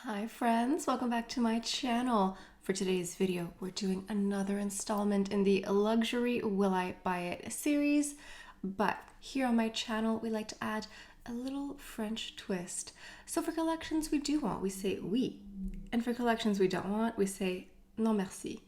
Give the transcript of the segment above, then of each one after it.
Hi friends, welcome back to my channel. For today's video, we're doing another installment in the Luxury Will I Buy It series, but here on my channel, we like to add a little French twist. So for collections we do want, we say oui, and for collections we don't want, we say non merci.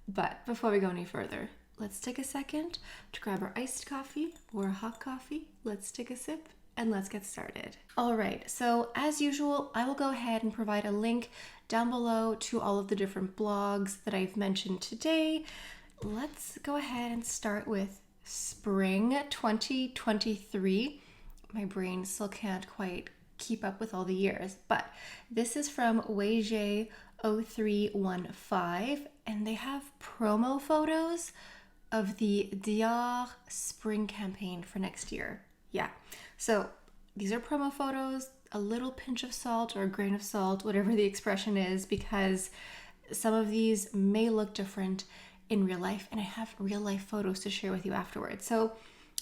But before we go any further, let's take a second to grab our iced coffee or a hot coffee. Let's take a sip and let's get started. All right, so as usual, I will go ahead and provide a link down below to all of the different blogs that I've mentioned today. Let's go ahead and start with spring 2023. My brain still can't quite keep up with all the years, but this is from Oui Or Non 0315, and they have promo photos of the Dior spring campaign for next year. Yeah, so these are promo photos, a little pinch of salt or a grain of salt, whatever the expression is, because some of these may look different in real life, and I have real life photos to share with you afterwards. So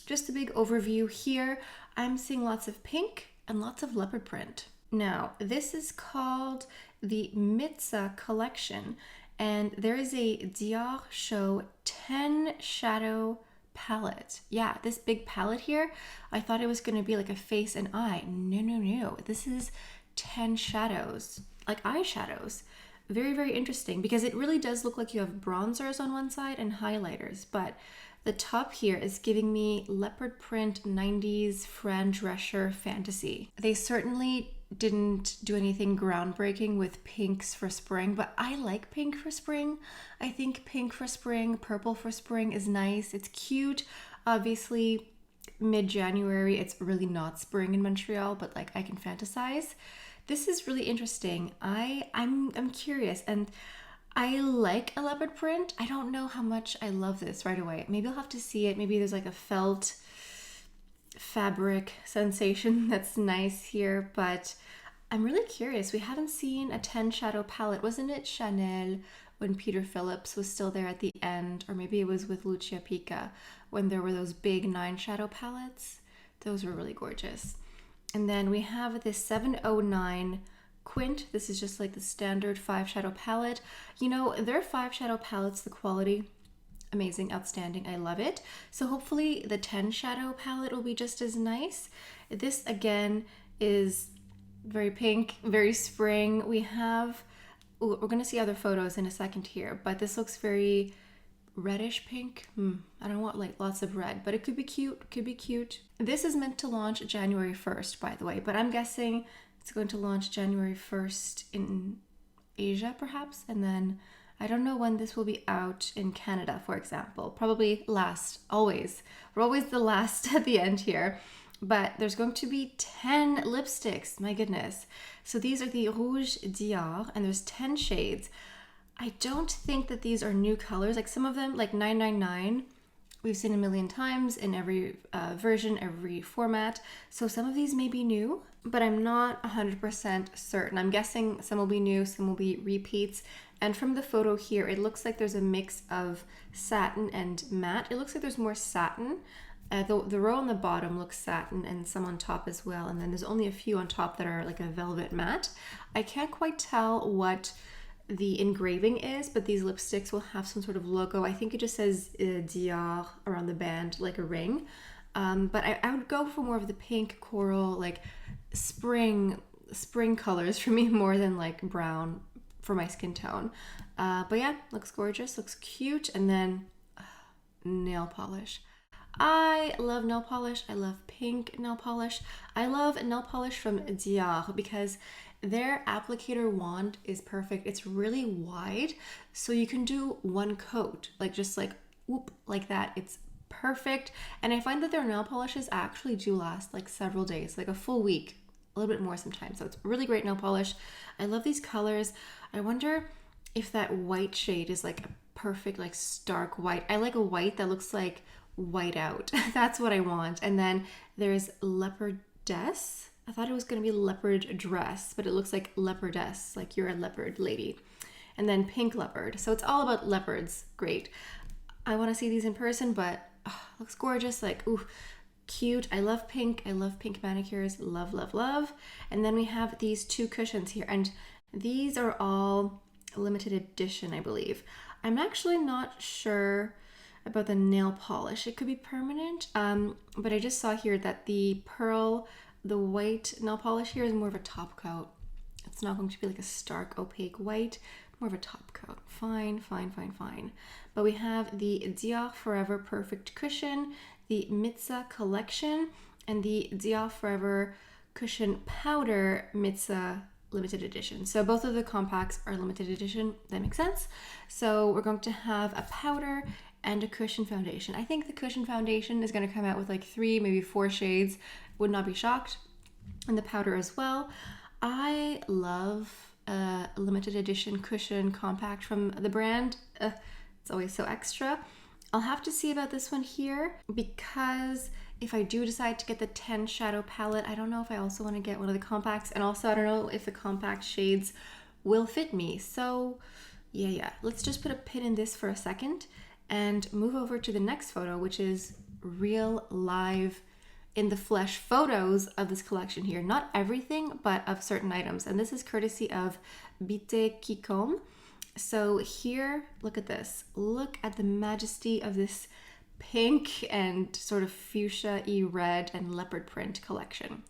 just a big overview here. I'm seeing lots of pink and lots of leopard print. Now, this is called the Mitza collection, and there is a Dior Show 10 shadow palette. Yeah, this big palette here, I thought it was going to be like a face and eye. No. This is 10 shadows, like eyeshadows. Very, very interesting because it really does look like you have bronzers on one side and highlighters, but the top here is giving me leopard print 90s Fran Drescher fantasy. They certainly didn't do anything groundbreaking with pinks for spring, but I like pink for spring. I think pink for spring, purple for spring is nice. It's cute. Obviously, mid-January, it's really not spring in Montreal, but like I can fantasize. This is really interesting. I'm curious, and I like a leopard print. I don't know how much I love this right away. Maybe I'll have to see it. Maybe there's like a felt fabric sensation that's nice here, but I'm really curious. We haven't seen a 10 shadow palette. Wasn't it Chanel when Peter Phillips was still there at the end? Or maybe it was with Lucia Pica when there were those big 9 shadow palettes. Those were really gorgeous. And then we have this 709 Quint. This is just like the standard 5 shadow palette. You know, their 5 shadow palettes, the quality, amazing, outstanding. I love it. So hopefully the 10 shadow palette will be just as nice. This again is very pink, very spring. We have, we're going to see other photos in a second here, but this looks very reddish pink. I don't want like lots of red, but it could be cute, could be cute. This is meant to launch January 1st, by the way, but I'm guessing it's going to launch January 1st in Asia perhaps, and then I don't know when this will be out in Canada, for example. Probably last, always. We're always the last at the end here. But there's going to be 10 lipsticks, my goodness. So these are the Rouge Dior, and there's 10 shades. I don't think that these are new colors. Like some of them, like 999, we've seen a million times in every version, every format. So some of these may be new, but I'm not 100% certain. I'm guessing some will be new, some will be repeats. And from the photo here, it looks like there's a mix of satin and matte. It looks like there's more satin. The row on the bottom looks satin and some on top as well. And then there's only a few on top that are like a velvet matte. I can't quite tell what the engraving is, but these lipsticks will have some sort of logo. I think it just says Dior around the band, like a ring. But I would go for more of the pink coral, like spring colors for me more than like brown for my skin tone. But yeah, looks gorgeous, looks cute. And then nail polish. I love nail polish. I love pink nail polish. I love nail polish from Dior because their applicator wand is perfect. It's really wide, so you can do one coat, like just like whoop, like that. It's perfect. And I find that their nail polishes actually do last like several days, like a full week, a little bit more sometimes. So it's really great nail polish. I love these colors. I wonder if that white shade is like a perfect, like stark white. I like a white that looks like white out. That's what I want. And then there's leopardess. I thought it was going to be leopard dress, but it looks like leopardess, like you're a leopard lady. And then pink leopard. So it's all about leopards. Great. I want to see these in person, but looks gorgeous. Like, ooh, cute. I love pink. I love pink manicures. Love, love, love. And then we have these 2 cushions here. And These are all limited edition, I believe. I'm actually not sure about the nail polish. It could be permanent, but I just saw here that the white nail polish here is more of a top coat. It's not going to be like a stark opaque white, more of a top coat. Fine. But we have the Dior Forever Perfect Cushion, the Mitza Collection, and the Dior Forever Cushion Powder Mitza limited edition. So both of the compacts are limited edition. That makes sense. So we're going to have a powder and a cushion foundation. I think the cushion foundation is going to come out with like 3, maybe 4 shades. Would not be shocked. And the powder as well. I love a limited edition cushion compact from the brand. It's always so extra. I'll have to see about this one here, because if I do decide to get the 10 shadow palette, I don't know if I also want to get one of the compacts, and also I don't know if the compact shades will fit me. So yeah, let's just put a pin in this for a second and move over to the next photo, which is real live in the flesh photos of this collection here. Not everything, but of certain items. And this is courtesy of Bite Kikom. So here, look at this. Look at the majesty of this pink and sort of fuchsia-y red and leopard print collection.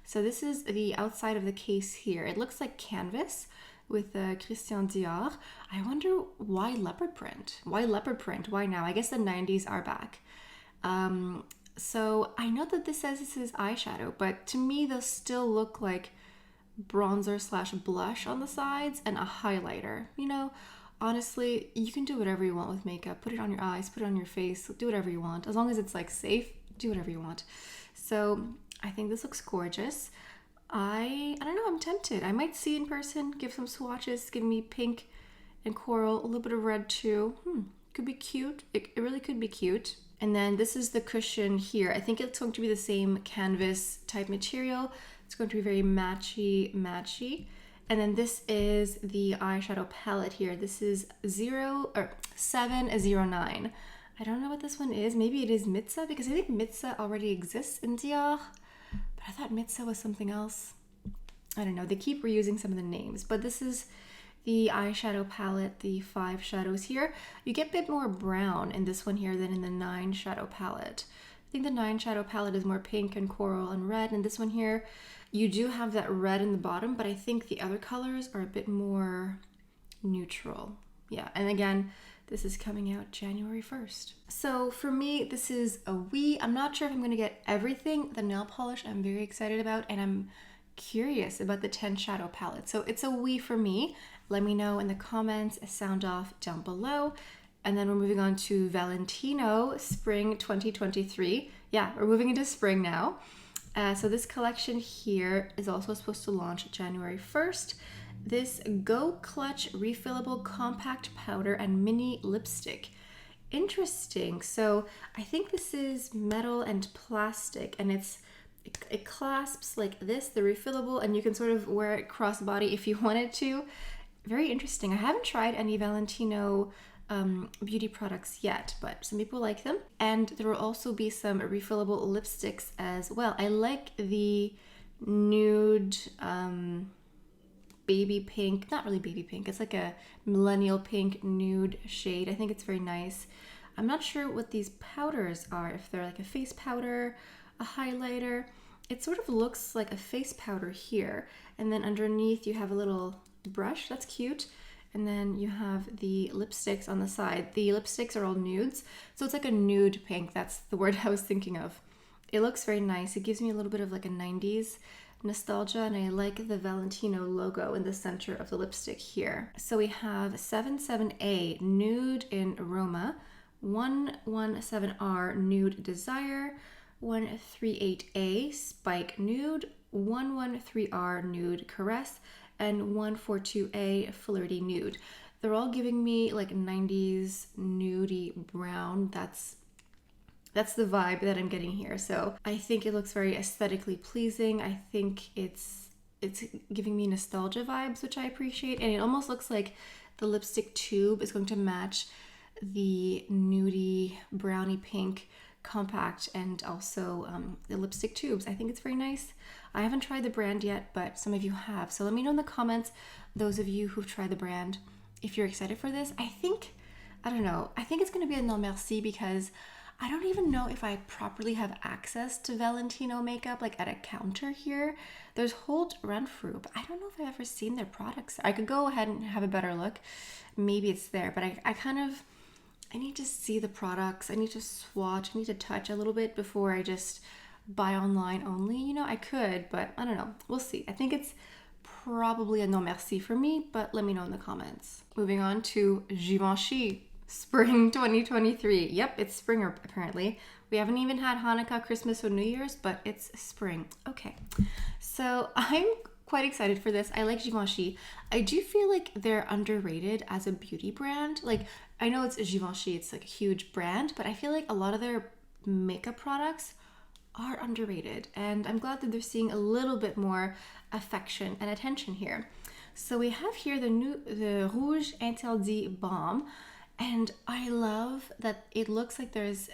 So this is the outside of the case here. It looks like canvas with Christian Dior. I wonder why leopard print? Why leopard print? Why now? I guess the 90s are back. So I know that this says this is eyeshadow, but to me those still look like bronzer / blush on the sides and a highlighter. You know, honestly, you can do whatever you want with makeup. Put it on your eyes, put it on your face, do whatever you want. As long as it's like safe, do whatever you want. So I think this looks gorgeous. I don't know, I'm tempted. I might see it in person, give some swatches, give me pink and coral, a little bit of red too. Could be cute. It really could be cute. And then this is the cushion here. I think it's going to be the same canvas type material. It's going to be very matchy. And then this is the eyeshadow palette here. This is 709. I don't know what this one is. Maybe it is Mitza, because I think Mitza already exists in Dior. But I thought Mitza was something else. I don't know. They keep reusing some of the names. But this is the eyeshadow palette, the 5 shadows here. You get a bit more brown in this one here than in the 9 shadow palette. I think the 9 shadow palette is more pink and coral and red, and this one here, you do have that red in the bottom, but I think the other colors are a bit more neutral. Yeah, and again, this is coming out January 1st. So for me, this is a oui. I'm not sure if I'm gonna get everything. The nail polish I'm very excited about, and I'm curious about the 10 shadow palette. So it's a oui for me. Let me know in the comments, a sound off down below. And then we're moving on to Valentino Spring 2023. Yeah, we're moving into spring now. So this collection here is also supposed to launch January 1st. This Go Clutch refillable compact powder and mini lipstick. Interesting. So I think this is metal and plastic, and it clasps like this, the refillable, and you can sort of wear it crossbody if you wanted to. Very interesting. I haven't tried any Valentino beauty products yet, but some people like them. And there will also be some refillable lipsticks as well. I like the nude baby pink, not really baby pink, it's like a millennial pink nude shade. I think it's very nice. I'm not sure what these powders are, if they're like a face powder, a highlighter. It sort of looks like a face powder here, and then underneath you have a little brush. That's cute. And then you have the lipsticks on the side. The lipsticks are all nudes, so it's like a nude pink. That's the word I was thinking of. It looks very nice. It gives me a little bit of like a 90s nostalgia, and I like the Valentino logo in the center of the lipstick here. So we have 77A Nude in Aroma, 117R Nude Desire, 138A Spike Nude, 113R Nude Caress, and 142A Flirty Nude. They're all giving me like 90s nudie brown. That's the vibe that I'm getting here. So I think it looks very aesthetically pleasing. I think it's giving me nostalgia vibes, which I appreciate. And it almost looks like the lipstick tube is going to match the nudie brownie pink compact and also the lipstick tubes. I think it's very nice. I haven't tried the brand yet, but some of you have. So let me know in the comments, those of you who've tried the brand, if you're excited for this. I don't know. I think it's going to be a non merci because I don't even know if I properly have access to Valentino makeup, like at a counter here. There's Hold Renfrew, but I don't know if I've ever seen their products. I could go ahead and have a better look. Maybe it's there, but I need to see the products. I need to swatch. I need to touch a little bit before I just buy online only. You know, I could, but I don't know. We'll see. I think it's probably a non merci for me, but let me know in the comments. Moving on to Givenchy. Spring 2023. Yep, it's spring apparently. We haven't even had Hanukkah, Christmas, or New Year's, but it's spring. Okay, so I'm quite excited for this. I like Givenchy. I do feel like they're underrated as a beauty brand. Like, I know it's Givenchy, it's like a huge brand, but I feel like a lot of their makeup products are underrated, and I'm glad that they're seeing a little bit more affection and attention here. So we have here the Rouge Interdit Balm. And I love that it looks like there's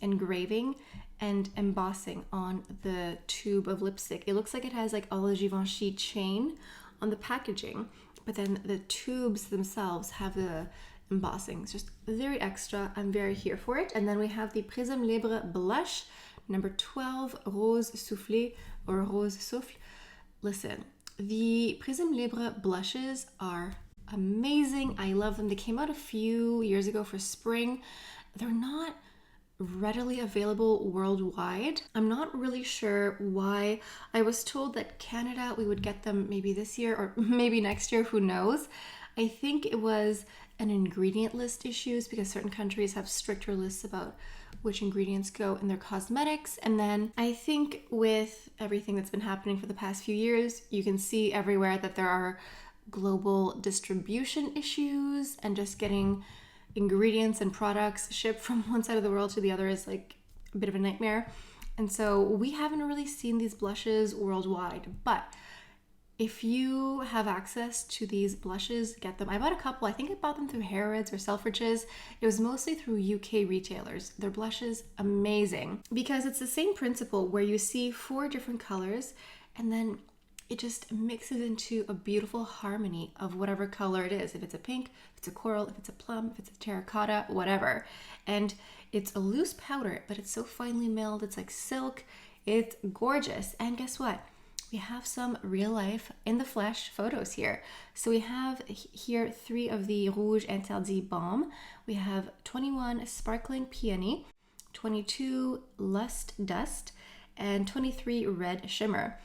engraving and embossing on the tube of lipstick. It looks like it has like all the Givenchy chain on the packaging, but then the tubes themselves have the embossing. It's just very extra. I'm very here for it. And then we have the Prisme Libre Blush, number 12, Rose Soufflé or Rose Souffle. Listen, the Prisme Libre blushes are amazing. I love them. They came out a few years ago for spring. They're not readily available worldwide. I'm not really sure why. I was told that Canada, we would get them maybe this year or maybe next year, who knows. I think it was an ingredient list issues because certain countries have stricter lists about which ingredients go in their cosmetics. And then I think with everything that's been happening for the past few years, you can see everywhere that there are global distribution issues, and just getting ingredients and products shipped from one side of the world to the other is like a bit of a nightmare. And so we haven't really seen these blushes worldwide, but if you have access to these blushes, get them. I bought a couple. I think I bought them through Harrods or Selfridges. It was mostly through UK retailers. Their blushes, amazing, because it's the same principle where you see 4 different colors and then it just mixes into a beautiful harmony of whatever color it is. If it's a pink, if it's a coral, if it's a plum, if it's a terracotta, whatever. And it's a loose powder, but it's so finely milled. It's like silk. It's gorgeous. And guess what? We have some real life in the flesh photos here. So we have here 3 of the Rouge Interdit Balm. We have 21 Sparkling Peony, 22 Lust Dust, and 23 Red Shimmer.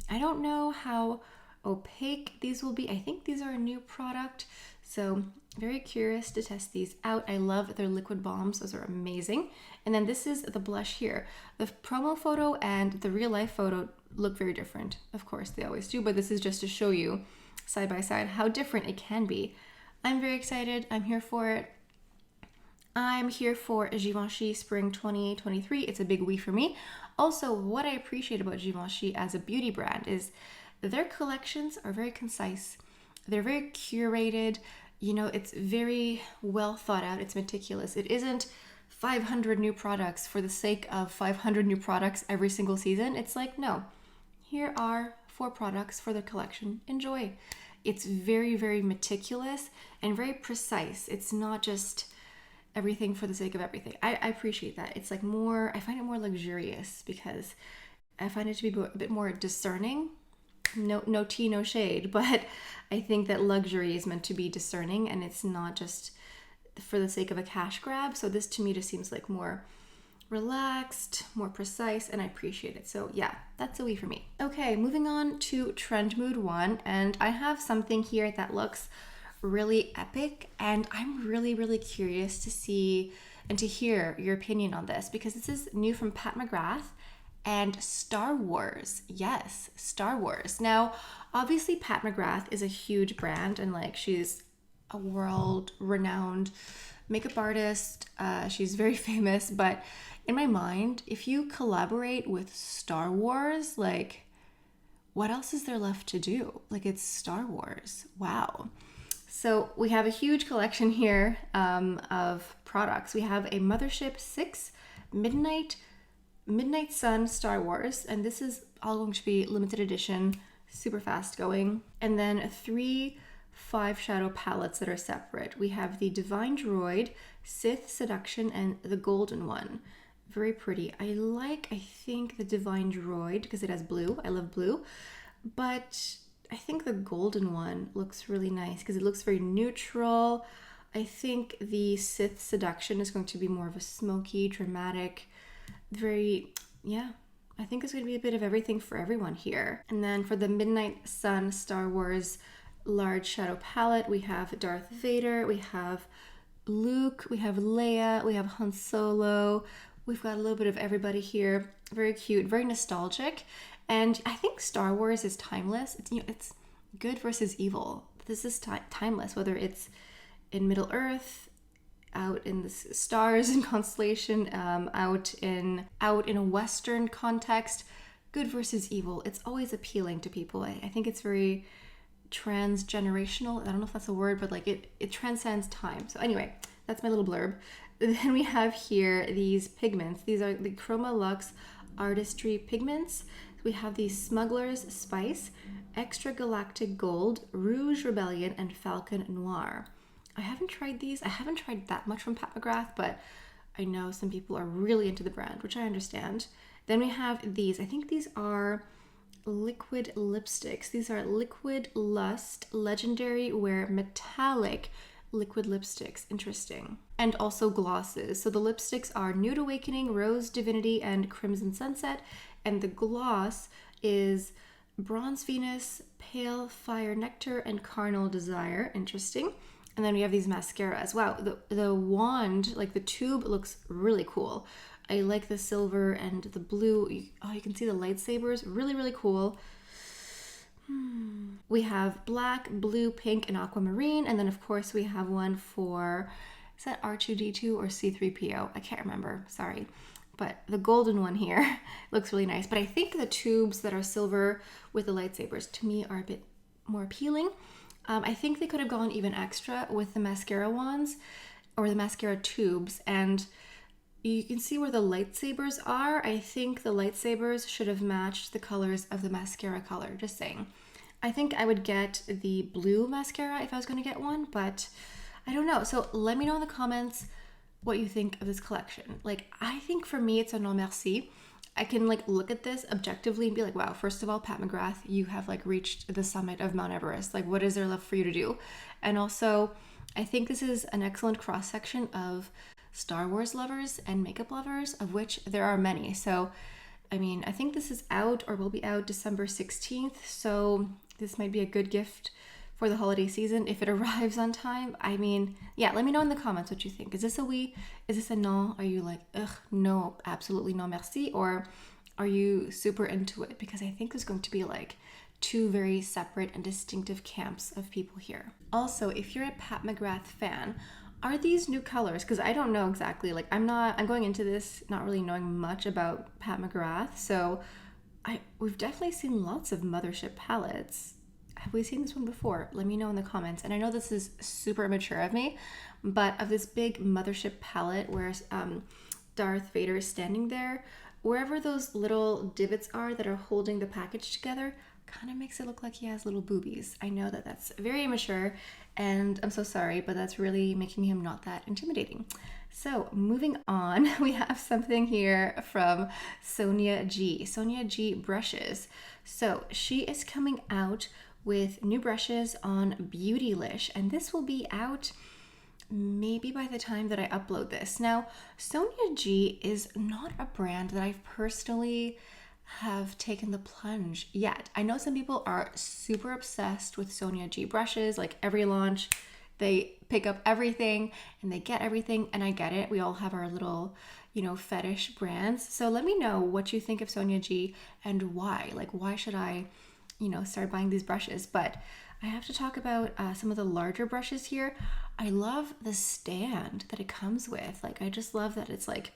I don't know how opaque these will be. I think these are a new product, so very curious to test these out. I love their liquid balms. Those are amazing. And then this is the blush here. The promo photo and the real life photo look very different. Of course, they always do, but this is just to show you side by side how different it can be. I'm very excited. I'm here for it. I'm here for Givenchy Spring 2023. It's a big oui for me. Also, what I appreciate about Givenchy as a beauty brand is their collections are very concise. They're very curated. You know, it's very well thought out. It's meticulous. It isn't 500 new products for the sake of 500 new products every single season. It's like, no, here are 4 products for the collection. Enjoy. It's very, very meticulous and very precise. It's not just everything for the sake of everything. I appreciate that. It's like more, I find it more luxurious because I find it to be a bit more discerning. No tea, no shade, but I think that luxury is meant to be discerning and it's not just for the sake of a cash grab. So this to me just seems like more relaxed, more precise, and I appreciate it. So yeah, that's a oui for me. Okay, moving on to Trend Mood 1, and I have something here that looks really epic, and I'm really curious to see and to hear your opinion on this because this is new from Pat McGrath and Star Wars. Yes, Star Wars. Now, obviously Pat McGrath is a huge brand and like she's a world-renowned makeup artist. She's very famous, but in my mind, if you collaborate with Star Wars, like what else is there left to do? Like it's Star Wars. Wow. So we have a huge collection here of products. We have a Mothership 6 Midnight Sun Star Wars, and this is all going to be limited edition, super fast going. And then 3 5 shadow palettes that are separate. We have the Divine Droid, Sith Seduction, and the Golden One. Very pretty. I think the Divine Droid because it has blue. I love blue. But I think the Golden One looks really nice because it looks very neutral. I think the Sith Seduction is going to be more of a smoky, dramatic, I think it's going to be a bit of everything for everyone here. And then for the Midnight Sun Star Wars large shadow palette, we have Darth Vader, we have Luke, we have Leia, we have Han Solo. We've got a little bit of everybody here. Very cute, very nostalgic. And I think Star Wars is timeless. It's good versus evil. This is timeless, whether it's in Middle Earth, out in the stars and constellation, out in a Western context. Good versus evil. It's always appealing to people. I think it's very transgenerational. I don't know if that's a word, but like it transcends time. So anyway, that's my little blurb. Then we have here these pigments. These are the Chroma Luxe Artistry pigments. We have the Smuggler's Spice, Extra Galactic Gold, Rouge Rebellion, and Falcon Noir. I haven't tried these. I haven't tried that much from Pat McGrath, but I know some people are really into the brand, which I understand. Then we have these. I think these are liquid lipsticks. These are Liquid Lust Legendary Wear Metallic liquid lipsticks. Interesting. And also glosses. So the lipsticks are Nude Awakening, Rose Divinity, and Crimson Sunset. And the gloss is Bronze Venus, Pale Fire Nectar, and Carnal Desire. Interesting. And then we have these mascaras. Wow, the wand, like the tube, looks really cool. I like the silver and the blue. You can see the lightsabers. Really, really cool. We have black, blue, pink, and aquamarine. And then, of course, we have one for, is that R2-D2 or C3PO? I can't remember. Sorry. But the golden one here looks really nice. But I think the tubes that are silver with the lightsabers, to me, are a bit more appealing. I think they could have gone even extra with the mascara wands or the mascara tubes. And you can see where the lightsabers are. I think the lightsabers should have matched the colors of the mascara color. Just saying. I think I would get the blue mascara if I was going to get one, but I don't know. So let me know in the comments what you think of this collection. Like, I think for me, it's a non merci. I can like look at this objectively and be like, wow, first of all, Pat McGrath, you have like reached the summit of Mount Everest. Like, what is there left for you to do? And also, I think this is an excellent cross-section of Star Wars lovers and makeup lovers, of which there are many. So, I mean, I think this is out or will be out December 16th. So this might be a good gift for the holiday season if it arrives on time. I mean, yeah, let me know in the comments what you think. Is this a oui? Is this a non? Are you like, ugh, no, absolutely no merci? Or are you super into it? Because I think there's going to be like 2 very separate and distinctive camps of people here. Also, if you're a Pat McGrath fan, are these new colors? Because I don't know exactly. Like, I'm going into this not really knowing much about Pat McGrath. So we've definitely seen lots of Mothership palettes. Have we seen this one before? Let me know in the comments. And I know this is super immature of me, but of this big Mothership palette where Darth Vader is standing there, wherever those little divots are that are holding the package together, kind of makes it look like he has little boobies. I know that that's very immature, and I'm so sorry, but that's really making him not that intimidating. So moving on, we have something here from Sonia G. Sonia G brushes. So she is coming out with new brushes on Beautylish, and this will be out maybe by the time that I upload this. Now, Sonia G is not a brand that I've personally have taken the plunge yet. I know some people are super obsessed with Sonia G brushes. Like, every launch, they pick up everything and they get everything, and I get it. We all have our little, fetish brands. So let me know what you think of Sonia G and why. Like, why should I, start buying these brushes? But I have to talk about some of the larger brushes here. I love the stand that it comes with. Like, I just love that it's like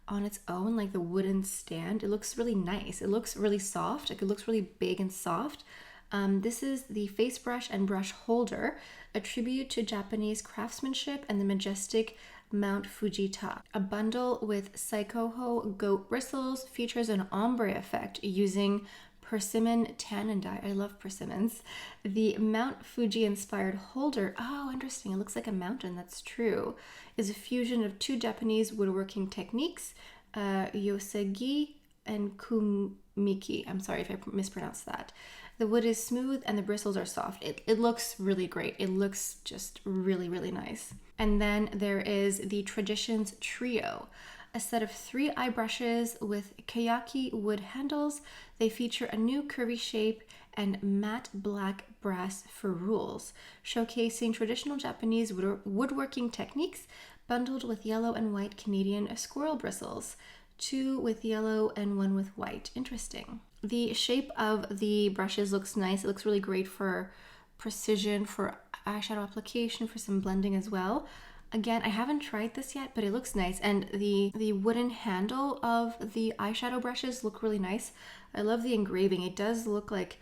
on its own, like the wooden stand. It looks really nice. It looks really soft. Like, it looks really big and soft. This is the face brush and brush holder, a tribute to Japanese craftsmanship and the majestic Mount Fuji top. A bundle with Saikoho goat bristles features an ombre effect using persimmon tannin dye. I love persimmons. The Mount Fuji inspired holder, oh interesting, it looks like a mountain, that's true, is a fusion of two Japanese woodworking techniques, yosegi and kumiki. I'm sorry if I mispronounced that. The wood is smooth and the bristles are soft. It looks really great. It looks just really, really nice. And then there is the Traditions Trio, a set of 3 eye brushes with kayaki wood handles. They feature a new curvy shape and matte black brass ferrules, showcasing traditional Japanese woodworking techniques bundled with yellow and white Canadian squirrel bristles. 2 with yellow and 1 with white. Interesting. The shape of the brushes looks nice. It looks really great for precision, for eyeshadow application, for some blending as well. Again, I haven't tried this yet, but it looks nice. And the wooden handle of the eyeshadow brushes look really nice. I love the engraving. It does look like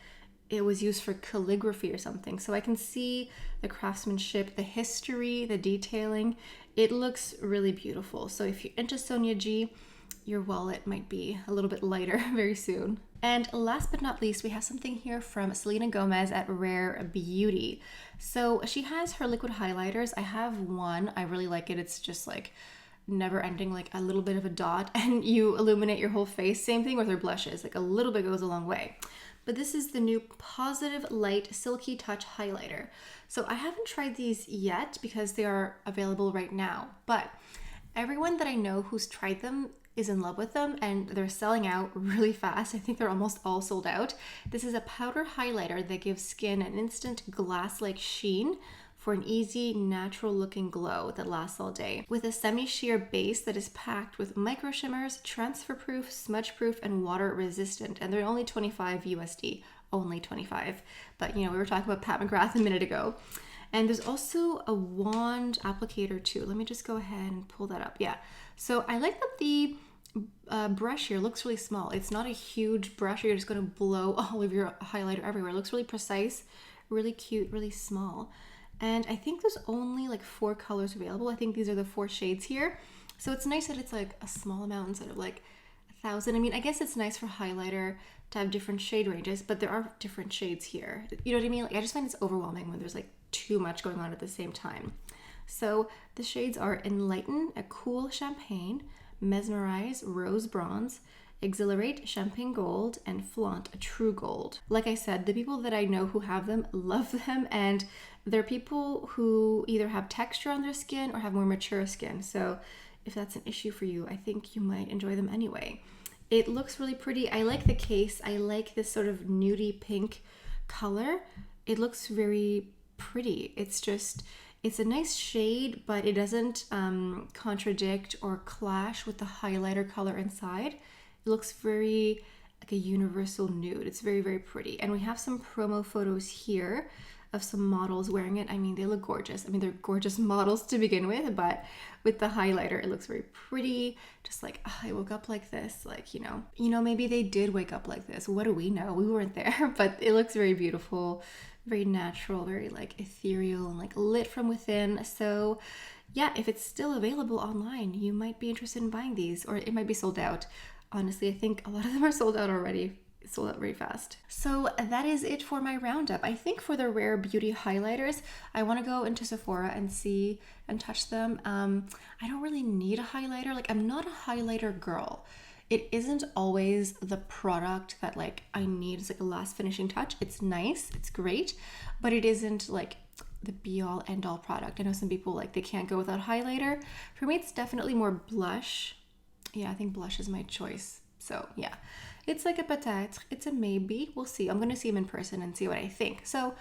it was used for calligraphy or something. So I can see the craftsmanship, the history, the detailing. It looks really beautiful. So if you're into Sonia G, your wallet might be a little bit lighter very soon. And last but not least, we have something here from Selena Gomez at Rare Beauty. So she has her liquid highlighters. I have one. I really like it. It's just like never ending, like a little bit of a dot, and you illuminate your whole face. Same thing with her blushes. Like a little bit goes a long way. But this is the new Positive Light Silky Touch Highlighter. So I haven't tried these yet because they are available right now. But everyone that I know who's tried them is in love with them, and they're selling out really fast. I think they're almost all sold out. This is a powder highlighter that gives skin an instant glass-like sheen for an easy, natural looking glow that lasts all day. With a semi-sheer base that is packed with micro shimmers, transfer proof, smudge proof, and water resistant. And they're only 25 USD, only 25. But you know, we were talking about Pat McGrath a minute ago. And there's also a wand applicator too. Let me just go ahead and pull that up. Yeah. So I like that the brush here looks really small. It's not a huge brush. You're just going to blow all of your highlighter everywhere. It looks really precise, really cute, really small. And I think there's only like 4 colors available. I think these are the 4 shades here. So it's nice that it's like a small amount instead of like 1,000. I mean, I guess it's nice for highlighter to have different shade ranges, but there are different shades here. You know what I mean? Like, I just find it's overwhelming when there's like too much going on at the same time. So the shades are Enlighten, a cool champagne, Mesmerize, rose bronze, Exhilarate, champagne gold, and Flaunt, a true gold. Like I said, the people that I know who have them love them, and they're people who either have texture on their skin or have more mature skin. So if that's an issue for you, I think you might enjoy them anyway. It looks really pretty. I like the case. I like this sort of nudie pink color. It looks very pretty. It's a nice shade, but it doesn't contradict or clash with the highlighter color inside. It looks very like a universal nude. It's very, very pretty. And we have some promo photos here of some models wearing it. I mean, they look gorgeous. I mean, they're gorgeous models to begin with, but with the highlighter, it looks very pretty. Just like, oh, I woke up like this, like, you know, maybe they did wake up like this. What do we know? We weren't there, but it looks very beautiful, very natural, very like ethereal and like lit from within. So yeah, if it's still available online, you might be interested in buying these, or it might be sold out. Honestly, I think a lot of them are sold out already. It's sold out very fast. So that is it for my roundup. I think for the Rare Beauty highlighters, I want to go into Sephora and see and touch them. I don't really need a highlighter. Like, I'm not a highlighter girl. It isn't always the product that like I need as like a last finishing touch. It's nice, it's great, but it isn't like the be all end all product. I know some people like they can't go without highlighter. For me, it's definitely more blush. Yeah, I think blush is my choice. So yeah, it's like a peut-être, it's a maybe. We'll see. I'm going to see him in person and see what I think. So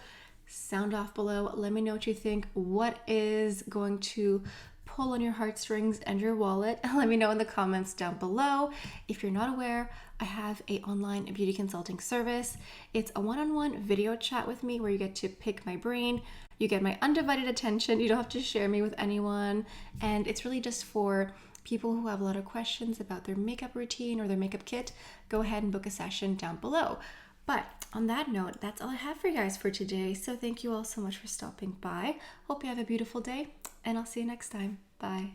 sound off below. Let me know what you think. What is going to pull on your heartstrings and your wallet? Let me know in the comments down below. If you're not aware, I have an online beauty consulting service. It's a one-on-one video chat with me where you get to pick my brain. You get my undivided attention. You don't have to share me with anyone. And it's really just for people who have a lot of questions about their makeup routine or their makeup kit. Go ahead and book a session down below. But on that note, that's all I have for you guys for today. So thank you all so much for stopping by. Hope you have a beautiful day, and I'll see you next time. Bye.